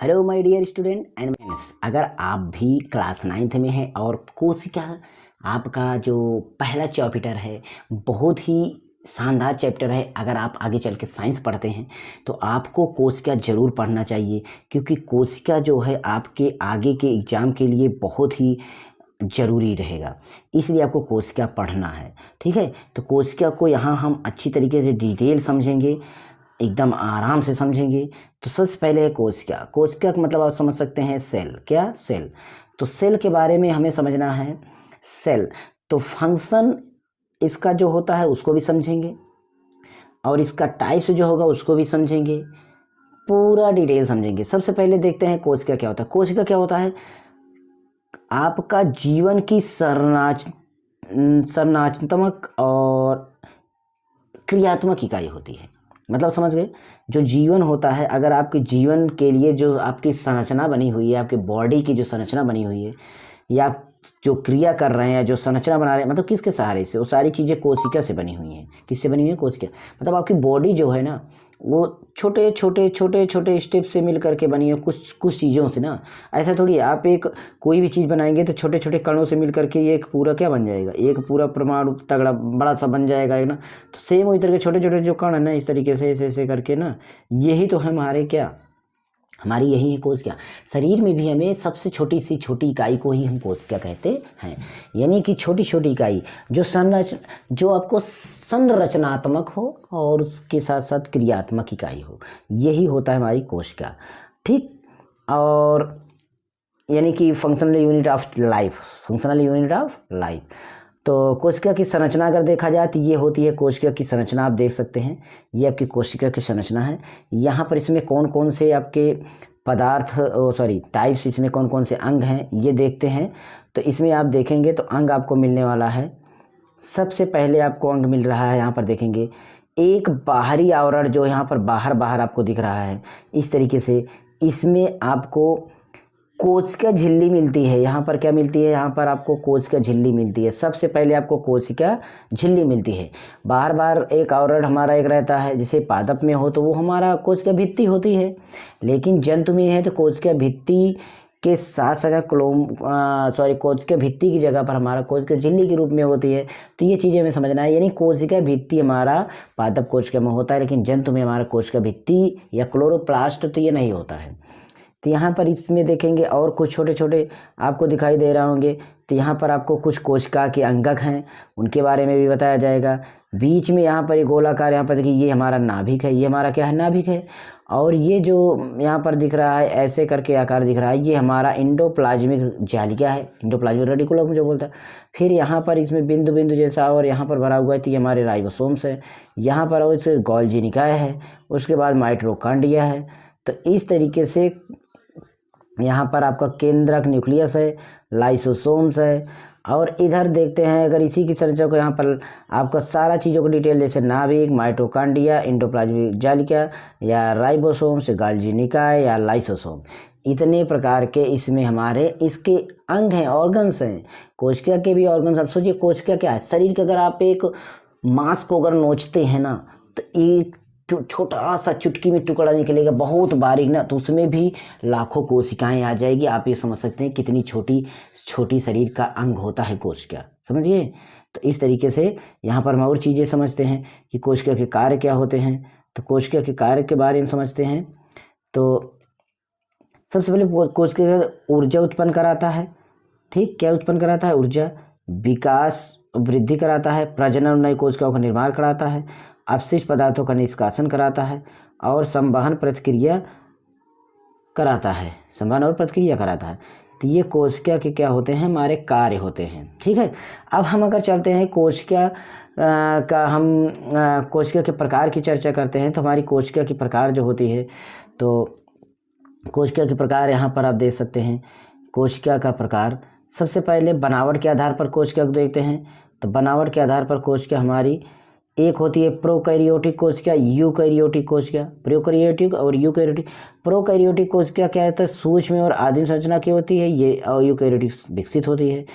Hello my dear student and friends, अगर आप भी क्लास 9th में हैं और कोशिका आपका जो पहला चैप्टर है बहुत ही शानदार चैप्टर है। अगर आप आगे चल के साइंस पढ़ते हैं तो आपको कोशिका ज़रूर पढ़ना चाहिए, क्योंकि कोशिका जो है आपके आगे के एग्ज़ाम के लिए बहुत ही ज़रूरी रहेगा। इसलिए आपको कोशिका पढ़ना है, ठीक है। तो कोशिका को यहाँ हम अच्छी तरीके से डिटेल समझेंगे, एकदम आराम से समझेंगे। तो सबसे पहले है कोशिका। कोशिका का मतलब आप समझ सकते हैं सेल। क्या? सेल। तो सेल के बारे में हमें समझना है। सेल तो फंक्शन इसका जो होता है उसको भी समझेंगे, और इसका टाइप्स जो होगा उसको भी समझेंगे, पूरा डिटेल समझेंगे। सबसे पहले देखते हैं कोशिका क्या होता है। कोशिका क्या होता है? आपका जीवन की संरचनात्मक और क्रियात्मक इकाई होती है। मतलब समझ गए? जो जीवन होता है, अगर आपके जीवन के लिए जो आपकी संरचना बनी हुई है, आपके बॉडी की जो संरचना बनी हुई है, या आप जो क्रिया कर रहे हैं, जो संरचना बना रहे हैं, मतलब किसके सहारे से? वो सारी चीज़ें कोशिका से बनी हुई हैं। किससे बनी हुई है? कोशिका। मतलब आपकी बॉडी जो है ना, वो छोटे छोटे स्टेप से मिल करके बनी है, कुछ चीज़ों से ना। ऐसा थोड़ी है आप एक कोई भी चीज़ बनाएंगे तो छोटे छोटे कणों से मिल करके ये एक पूरा क्या बन जाएगा? एक पूरा परमाणु तगड़ा बड़ा सा बन जाएगा, है ना। तो सेम वही तरह के छोटे छोटे जो कण है ना, इस तरीके से ऐसे ऐसे करके ना, यही तो है हमारे क्या, हमारी यही है कोशिका। शरीर में भी हमें सबसे छोटी सी छोटी इकाई को ही हम कोशिका कहते हैं। यानी कि छोटी छोटी इकाई जो आपको संरचनात्मक हो और उसके साथ साथ क्रियात्मक इकाई हो, यही होता है हमारी कोशिका, ठीक। और यानी कि फंक्शनल यूनिट ऑफ लाइफ। तो कोशिका की संरचना अगर देखा जाए तो ये होती है कोशिका की संरचना। आप देख सकते हैं ये आपकी कोशिका की संरचना है। यहाँ पर इसमें कौन कौन से आपके टाइप्स, इसमें कौन कौन से अंग हैं ये देखते हैं। तो इसमें आप देखेंगे तो अंग आपको मिलने वाला है। सबसे पहले आपको अंग मिल रहा है, यहाँ पर देखेंगे एक बाहरी आवरण जो यहाँ पर बाहर आपको दिख रहा है इस तरीके से। इसमें आपको कोशिका झिल्ली मिलती है। यहाँ पर क्या मिलती है? यहाँ पर आपको कोशिका झिल्ली मिलती है। सबसे पहले आपको कोशिका झिल्ली मिलती है। बाहर एक आवरण हमारा एक रहता है, जैसे पादप में हो तो वो हमारा कोशिका भित्ति होती है, लेकिन जंतु में है तो कोशिका भित्ति के साथ साथ कोशिका भित्ति की जगह पर हमारा कोशिका झिल्ली के रूप में होती है। तो ये चीज़ें हमें समझना है। यानी कोशिका भित्ति हमारा पादप कोशिका में होता है, लेकिन जंतु में हमारा कोशिका भित्ति या क्लोरोप्लास्ट तो ये नहीं होता है। तो यहाँ पर इसमें देखेंगे और कुछ छोटे छोटे आपको दिखाई दे रहे होंगे। तो यहाँ पर आपको कुछ कोशिका के अंगक हैं, उनके बारे में भी बताया जाएगा। बीच में यहाँ पर ये गोलाकार, यहाँ पर देखिए ये हमारा नाभिक है। ये हमारा क्या है? नाभिक है। और ये जो यहाँ पर दिख रहा है ऐसे करके आकार दिख रहा है, ये हमारा इंडोप्लाज्मिक जालिका है, इंडोप्लाज्मिक रेटिकुलम जो बोलता है। फिर यहाँ पर इसमें बिंदु बिंदु जैसा और यहाँ पर भरा हुआ है, तो ये हमारे राइबोसोम्स है। यहाँ पर और गोल्गी निकाय है, उसके बाद माइटोकॉन्ड्रिया है। तो इस तरीके से यहाँ पर आपका केंद्रक न्यूक्लियस है, लाइसोसोम्स है। और इधर देखते हैं अगर इसी की संरचना को, यहाँ पर आपका सारा चीज़ों को डिटेल, जैसे नाभिक, माइटोकॉन्ड्रिया, इंडोप्लाज्मिक जालिका या राइबोसोम्स, गोल्गी निकाय या लाइसोसोम, इतने प्रकार के इसमें हमारे इसके अंग हैं, ऑर्गन्स हैं। कोशिका के भी ऑर्गन्स। अब सोचिए कोशिका क्या है? शरीर के अगर आप एक मांस को अगर नोचते हैं ना, तो एक छोटा सा चुटकी में टुकड़ा निकलेगा, बहुत बारीक ना, तो उसमें भी लाखों कोशिकाएं आ जाएगी। आप ये समझ सकते हैं कितनी छोटी शरीर का अंग होता है कोशिका, समझिए। तो इस तरीके से यहाँ पर हम और चीज़ें समझते हैं कि कोशिका के कार्य क्या होते हैं। तो कोशिका के कार्य के बारे में समझते हैं। तो सबसे पहले कोशिका ऊर्जा उत्पन्न कराता है, ठीक। क्या उत्पन्न कराता है? ऊर्जा। विकास वृद्धि कराता है, प्रजनन नई कोशिकाओं का निर्माण कराता है, अपशिष्ट पदार्थों का निष्कासन कराता है, और संवहन प्रतिक्रिया कराता है, संवहन और प्रतिक्रिया कराता है। तो ये कोशिका के क्या होते हैं? हमारे कार्य होते हैं, ठीक है। अब हम अगर चलते हैं कोशिका कोशिका के प्रकार की चर्चा करते हैं। तो हमारी कोशिका की प्रकार जो होती है, तो कोशिका के प्रकार यहाँ पर आप देख सकते हैं। कोशिका का प्रकार सबसे पहले बनावट के आधार पर कोशिका को देखते हैं। तो बनावट के आधार पर कोशिका हमारी एक होती है प्रोकैरियोटिक कोशिका, यूकैरियोटिक कोशिका। प्रोकैरियोटिक और यूकैरियोटिक। प्रोकैरियोटिक कोशिका क्या होता है? सूक्ष्म और आदिम संरचना की होती है ये, और यूकैरियोटिक विकसित होती है।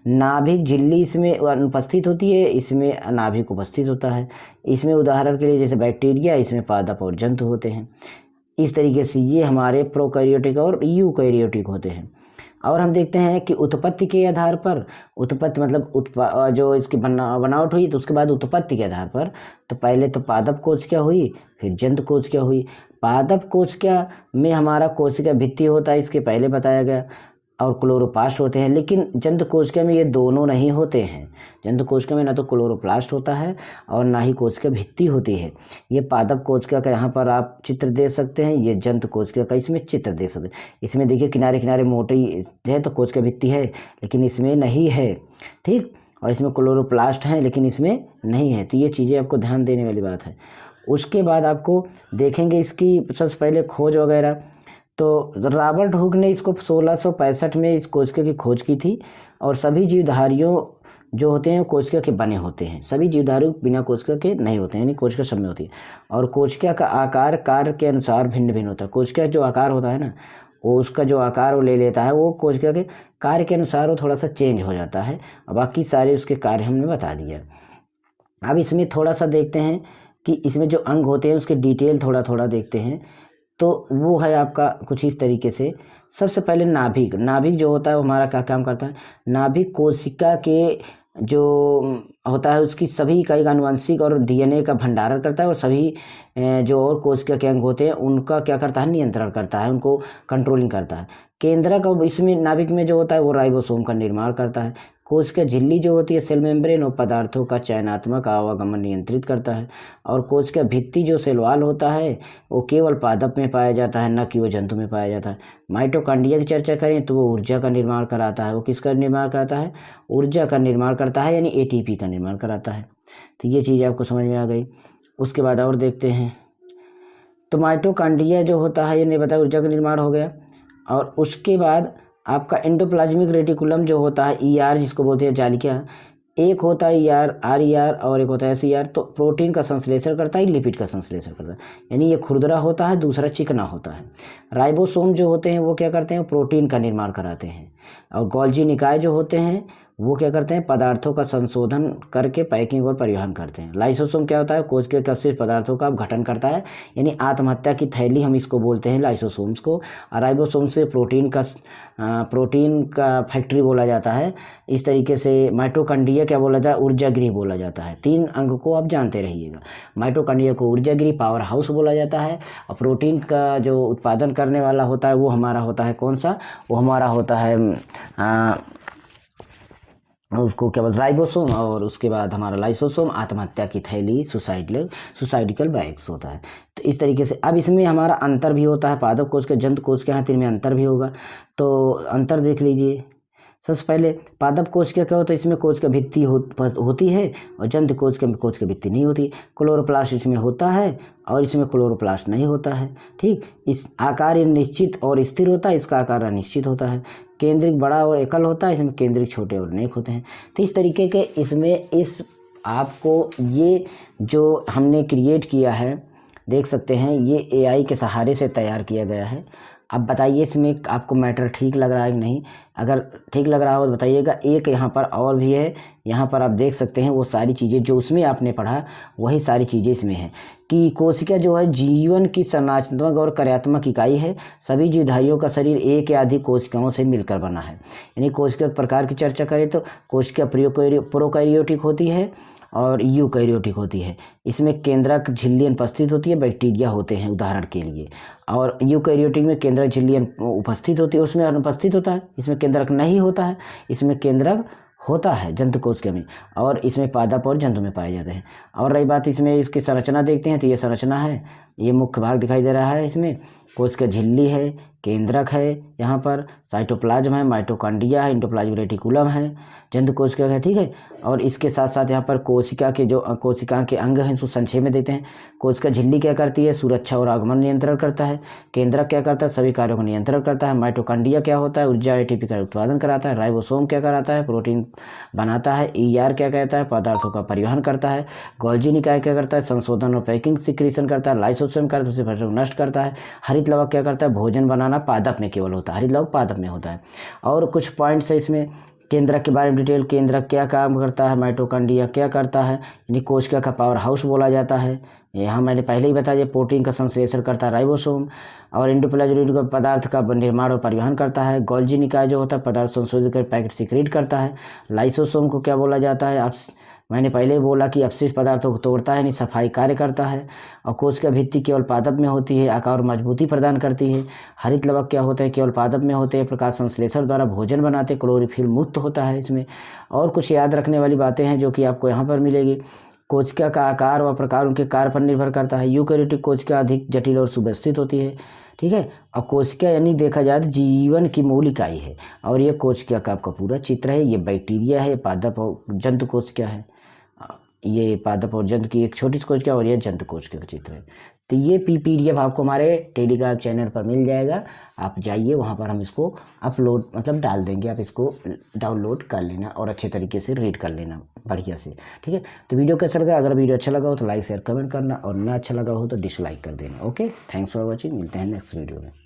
नाभिक झिल्ली इसमें अनुपस्थित होती है, इसमें नाभिक उपस्थित होता है। इसमें उदाहरण के लिए जैसे बैक्टीरिया, इसमें पादप और जंतु होते हैं। इस तरीके से ये हमारे प्रोकैरियोटिक और यूकैरियोटिक होते हैं। और हम देखते हैं कि उत्पत्ति के आधार पर, उत्पत्ति मतलब जो इसकी बनावट हुई, तो उसके बाद उत्पत्ति के आधार पर तो पहले तो पादप कोशिका हुई, फिर जंतु कोशिका हुई। पादप कोशिका में हमारा कोशिका भित्ति होता है, इसके पहले बताया गया, और क्लोरोप्लास्ट होते हैं। लेकिन जंतु कोशिका में ये दोनों नहीं होते हैं। जंतु कोशिका में ना तो क्लोरोप्लास्ट होता है और ना ही कोशिका भित्ति होती है। ये पादप कोशिका का यहाँ पर आप चित्र दे सकते हैं, ये जंतु कोशिका का इसमें चित्र दे सकते हैं। इसमें देखिए किनारे किनारे मोटी है तो कोशिका भित्ति है, लेकिन इसमें नहीं है, ठीक। और इसमें क्लोरोप्लास्ट है लेकिन इसमें नहीं है। तो ये चीज़ें आपको ध्यान देने वाली बात है। उसके बाद आपको देखेंगे इसकी सबसे पहले खोज वगैरह, तो रॉबर्ट हुक ने इसको 1665 में इस कोशिका की खोज की थी। और सभी जीवधारियों जो होते हैं कोशिका के बने होते हैं, सभी जीवधारी बिना कोशिका के नहीं होते हैं, यानी कोशिका सब में होती है। और कोशिका का आकार कार्य के अनुसार भिन्न भिन्न होता है। कोशिका जो आकार होता है ना, वो उसका जो आकार वो ले लेता है, वो कोशिका के कार्य के अनुसार वो थोड़ा सा चेंज हो जाता है। और बाकी सारे उसके कार्य हमने बता दिया। अब इसमें थोड़ा सा देखते हैं कि इसमें जो अंग होते हैं उसके डिटेल थोड़ा थोड़ा देखते हैं। तो वो है आपका कुछ इस तरीके से। सबसे पहले नाभिक। नाभिक जो होता है वो हमारा क्या काम करता है? नाभिक कोशिका के जो होता है उसकी सभी इकाई का आनुवंशिक और डीएनए का भंडारण करता है, और सभी जो और कोशिका के अंग होते हैं उनका क्या करता है? नियंत्रण करता है, उनको कंट्रोलिंग करता है। केंद्रक और इसमें नाभिक में जो होता है वो राइबोसोम का निर्माण करता है। कोशिका झिल्ली जो होती है सेल मेम्ब्रेन और पदार्थों का चयनात्मक आवागमन नियंत्रित करता है। और कोशिका भित्ति जो सेल वॉल होता है वो केवल पादप में पाया जाता है, न कि वो जंतु में पाया जाता है। माइटोकॉन्ड्रिया की चर्चा करें तो वो ऊर्जा का निर्माण कराता है। वो किसका निर्माण कराता है? ऊर्जा का निर्माण करता है, यानी एटीपी का निर्माण कराता है। तो ये चीज़ आपको समझ में आ गई। उसके बाद और देखते हैं, तो माइटोकॉन्ड्रिया जो होता है ये नहीं बताया, ऊर्जा का निर्माण हो गया। और उसके बाद आपका एंडोप्लाज्मिक रेटिकुलम जो होता है ईआर जिसको बोलते हैं जालिका, एक होता है ईआर आरईआर और एक होता है एसईआर। तो प्रोटीन का संश्लेषण करता है, लिपिड का संश्लेषण करता है, यानी ये खुरदरा होता है, दूसरा चिकना होता है। राइबोसोम जो होते हैं वो क्या करते हैं? प्रोटीन का निर्माण कराते हैं। और गोल्जी निकाय जो होते हैं वो क्या करते हैं? पदार्थों का संशोधन करके पैकिंग और परिवहन करते हैं। लाइसोसोम क्या होता है? कोशिका के अवशिष्ट पदार्थों का गठन करता है, यानी आत्महत्या की थैली हम इसको बोलते हैं लाइसोसोम्स को। और राइबोसोम से प्रोटीन का फैक्ट्री बोला जाता है। इस तरीके से माइटोकॉन्ड्रिया क्या बोला जाता है? ऊर्जा गृह बोला जाता है। 3 अंग को आप जानते रहिएगा। माइटोकॉन्ड्रिया को ऊर्जा गृह पावर हाउस बोला जाता है। और प्रोटीन का जो उत्पादन करने वाला होता है वो हमारा होता है कौन सा? वो हमारा होता है उसको क्या बोलते? राइबोसोम। और उसके बाद हमारा लाइसोसोम आत्महत्या की थैली सुसाइडिकल बैग्स होता है। तो इस तरीके से अब इसमें हमारा अंतर भी होता है। पादप कोश के जंतु कोश के यहाँ 3 में अंतर भी होगा। तो अंतर देख लीजिए। सबसे पहले पादप कोश क्या होता है? इसमें कोश का भित्ति होती है और जंतु कोश की भित्ति नहीं होती। क्लोरोप्लास्ट इसमें होता है और इसमें क्लोरोप्लास्ट नहीं होता है, ठीक। इस आकार निश्चित और स्थिर होता है, इसका आकार अनिश्चित होता है। केंद्रिक बड़ा और एकल होता है, इसमें केंद्रिक छोटे और अनेक होते हैं। तो इस तरीके के इसमें इस आपको ये जो हमने क्रिएट किया है देख सकते हैं, ये एआई के सहारे से तैयार किया गया है। अब बताइए इसमें आपको मैटर ठीक लग रहा है कि नहीं? अगर ठीक लग रहा हो तो बताइएगा। एक यहाँ पर और भी है, यहाँ पर आप देख सकते हैं वो सारी चीज़ें जो उसमें आपने पढ़ा वही सारी चीज़ें इसमें हैं। कि कोशिका जो है जीवन की संरचनात्मक और कार्यात्मक इकाई है। सभी जीवधारियों का शरीर एक या अधिक कोशिकाओं से मिलकर बना है। यानी कोशिका प्रकार की चर्चा करें तो कोशिका प्रोकैरियोटिक होती है और यूकैरियोटिक होती है। इसमें केंद्रक झिल्ली अनुपस्थित होती है, बैक्टीरिया होते हैं उदाहरण के लिए। और यूकैरियोटिक में केंद्रक झिल्ली उपस्थित होती है, उसमें अनुपस्थित होता है। इसमें केंद्रक नहीं होता है, इसमें केंद्रक होता है जंतु कोशिका में। और इसमें पादप और जंतु में पाए जाते हैं। और रही बात इसमें इसकी संरचना देखते हैं तो ये संरचना है, ये मुख्य भाग दिखाई दे रहा है। इसमें कोशिका झिल्ली है, केंद्रक है, यहाँ पर साइटोप्लाज्म है, माइटोकॉन्ड्रिया है, एंडोप्लाज्मिक रेटिकुलम है, जंतु कोशिका है, ठीक है। और इसके साथ साथ यहाँ पर कोशिका के अंग हैं उसको संक्षेप में देते हैं। कोशिका झिल्ली क्या करती है? सुरक्षा और आगमन नियंत्रण करता है। केंद्रक क्या करता है? सभी कार्यों का नियंत्रण करता है। माइटोकॉन्ड्रिया क्या होता है? ऊर्जा एटीपी का उत्पादन कराता है। राइबोसोम क्या कराता है? प्रोटीन बनाता है। ईआर क्या कहता है? पदार्थों का परिवहन करता है। गोल्जी निकाय क्या करता है? संशोधन और पैकिंग सिक्रीशन करता है। लाइसोसोम करता है उसे नष्ट करता है। हरित लवक क्या करता है? भोजन बनाना पादप में केवल होता है, हरित लवक पादप में होता है। और कुछ पॉइंट्स है इसमें केंद्रक के बारे में डिटेल, केंद्रक क्या काम करता है, माइटोकॉन्ड्रिया क्या करता है, यानी कोशिका का पावर हाउस बोला जाता है। यहाँ मैंने पहले ही बता दिया, प्रोटीन का संश्लेषण करता है राइबोसोम, और एंडोप्लाज्मिक पदार्थ का निर्माण और परिवहन करता है। गोल्जी निकाय जो होता है पदार्थ संशोधित कर पैकेट सिक्रीट करता है। लाइसोसोम को क्या बोला जाता है, मैंने पहले ही बोला कि अपशिष्ट पदार्थों को तोड़ता है, यानी सफाई कार्य करता है। और कोशिका भित्ति केवल पादप में होती है, आकार और मजबूती प्रदान करती है। हरित लवक क्या होते हैं, केवल पादप में होते हैं, प्रकाश संश्लेषण द्वारा भोजन बनाते, क्लोरोफिल मुक्त होता है इसमें। और कुछ याद रखने वाली बातें हैं जो कि आपको यहाँ पर मिलेगी। कोशिका का आकार व प्रकार उनके कार्य पर निर्भर करता है। यूकेरियोटिक कोशिका अधिक जटिल और सुव्यवस्थित होती है, ठीक है। और कोशिका यानी देखा जाए तो जीवन की मूल इकाई है। और ये कोशिका का आपका पूरा चित्र है। ये बैक्टीरिया है, पादप और जंतु कोशिका है। ये पादप और जंतु की एक छोटी सी कोशिका, और ये जंतु कोशिका का चित्र है। तो ये PDF आपको हमारे टेलीग्राम चैनल पर मिल जाएगा। आप जाइए, वहाँ पर हम इसको अपलोड मतलब डाल देंगे, आप इसको डाउनलोड कर लेना और अच्छे तरीके से रीड कर लेना बढ़िया से, ठीक है। तो वीडियो कैसा लगा, अगर वीडियो अच्छा लगा हो तो लाइक शेयर कमेंट करना, और ना अच्छा लगा हो तो डिसलाइक कर देना। ओके, थैंक्स फॉर वॉचिंग, मिलते हैं नेक्स्ट वीडियो में।